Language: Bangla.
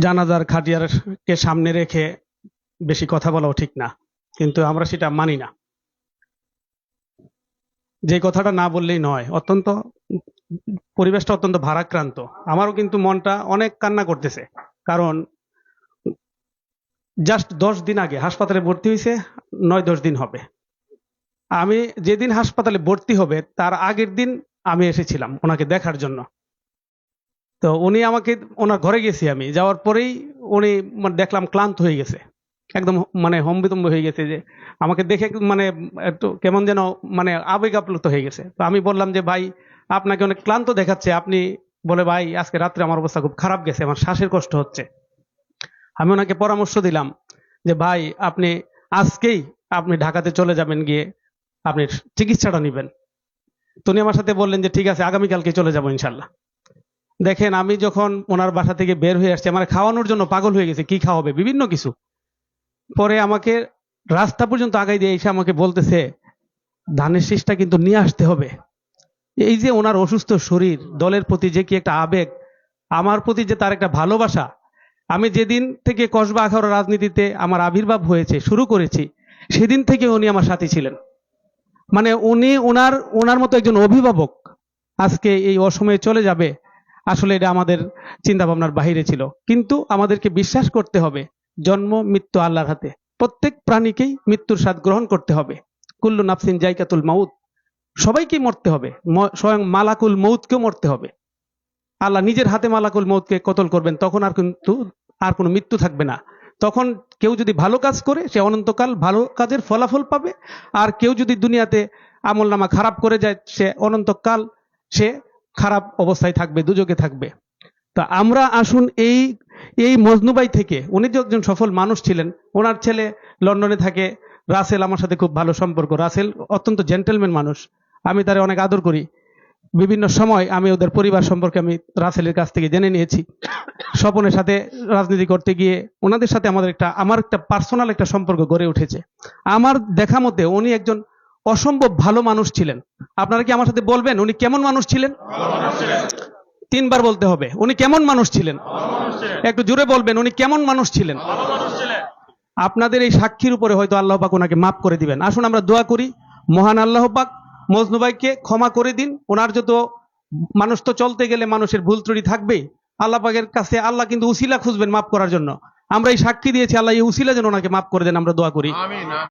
জানাজার খাটিয়ারকে সামনে রেখে বেশি কথা বলাও ঠিক না, কিন্তু আমরা সেটা মানি না। যে কথাটা না বললেই নয়, পরিবেশটা অত্যন্ত ভারাক্রান্ত। আমারও কিন্তু মনটা অনেক কান্না করতেছে, কারণ জাস্ট 10 দিন আগে হাসপাতালে ভর্তি হয়েছে, 9-10 দিন হবে। আমি যেদিন হাসপাতালে ভর্তি হবে তার আগের দিন আমি এসেছিলাম ওনাকে দেখার জন্য। তো উনি আমাকে, ওনার ঘরে গেছি, আমি যাওয়ার পরেই উনি দেখলাম ক্লান্ত হয়ে গেছে, একদম হম্বিতম্ব হয়ে গেছে, যে আমাকে দেখে একটু কেমন যেন আবেগ আপ্লুত হয়ে গেছে। তো আমি বললাম যে ভাই, আপনাকে অনেক ক্লান্ত দেখাচ্ছে। আপনি বলে, ভাই আজকে রাত্রে আমার অবস্থা খুব খারাপ গেছে, আমার শ্বাসের কষ্ট হচ্ছে। আমি ওনাকে পরামর্শ দিলাম যে ভাই, আজকেই আপনি ঢাকাতে চলে যাবেন, গিয়ে আপনি চিকিৎসাটা নেবেন। তো উনি আমার সাথে বললেন যে ঠিক আছে, আগামীকালকে চলে যাবো ইনশাল্লাহ। দেখেন, আমি যখন ওনার বাসা থেকে বের হয়ে আসছি, আমার খাওয়ানোর জন্য পাগল হয়ে গেছে, কি খাওয়াবে বিভিন্ন কিছু। পরে আমাকে রাস্তা পর্যন্ত আগাই দিয়ে এসে আমাকে বলতেছে, ধানের শীষটা কিন্তু নিয়ে আসতে হবে। এই যে ওনার অসুস্থ শরীর, দলের প্রতি যে কি একটা আবেগ, আমার প্রতি যে তার একটা ভালোবাসা। আমি যেদিন থেকে কসবা আখাউড়া রাজনীতিতে আমার আবির্ভাব হয়েছে, শুরু করেছি, সেদিন থেকে উনি আমার সাথী ছিলেন। উনি ওনার ওনার মতো একজন অভিভাবক আজকে এই অসময়ে চলে যাবে, আসলে এটা আমাদের চিন্তা ভাবনার বাহিরে ছিল। কিন্তু আমাদেরকে বিশ্বাস করতে হবে, জন্ম মৃত্যু আল্লাহর হাতে। প্রত্যেক প্রাণীকেই মৃত্যুর স্বাদ গ্রহণ করতে হবে। কুল্লু নাফসিন জাইকাতুল মাউত, সবাইকেই মরতে হবে, স্বয়ং মালাকুল মৌতকেও মরতে হবে। আল্লাহ নিজের হাতে মালাকুল মৌতকে কতল করবেন, তখন আর কোনো মৃত্যু থাকবে না। তখন কেউ যদি ভালো কাজ করে, সে অনন্তকাল ভালো কাজের ফলাফল পাবে। আর কেউ যদি দুনিয়াতে আমল নামা খারাপ করে যায়, সে অনন্তকাল সে খারাপ অবস্থায় থাকবে, দুজকে থাকবে। তা আমরা আসুন এই এই মজনুবাই থেকে, উনি যে একজন সফল মানুষ ছিলেন, ওনার ছেলে লন্ডনে থাকে, রাসেল, আমার সাথে খুব ভালো সম্পর্ক। রাসেল অত্যন্ত জেন্টেলম্যান মানুষ, আমি তারে অনেক আদর করি। বিভিন্ন সময় আমি ওদের পরিবার সম্পর্কে আমি রাসেলের কাছ থেকে জেনে নিয়েছি। স্বপনের সাথে রাজনীতি করতে গিয়ে ওনাদের সাথে আমার একটা পার্সোনাল একটা সম্পর্ক গড়ে উঠেছে। আমার দেখা মতে উনি একজন অসম্ভব ভালো মানুষ ছিলেন। আপনারা কি আমার সাথে বলবেন উনি কেমন মানুষ ছিলেন? 3বার বলতে হবে, উনি কেমন মানুষ ছিলেন। একটু জোরে বলবেন, উনি কেমন মানুষ ছিলেন। আপনাদের এই সাক্ষীর উপরে হয়তো আল্লাহ পাক ওনাকে মাফ করে দিবেন। আসুন আমরা দোয়া করি, মহান আল্লাহ পাক মজনু ভাইকে ক্ষমা করে দিন। ওনার মানুষ তো চলতে গেলে মানুষের ভুল ত্রুটি থাকবেই। আল্লাহ পাকের কাছে আল্লাহ কিন্তু উসিলা খুঁজবেন মাফ করার জন্য। আমরা এই সাক্ষী দিয়েছি, আল্লাহ এই উসিলা যেন ওনাকে মাফ করে দেন, আমরা দোয়া করি।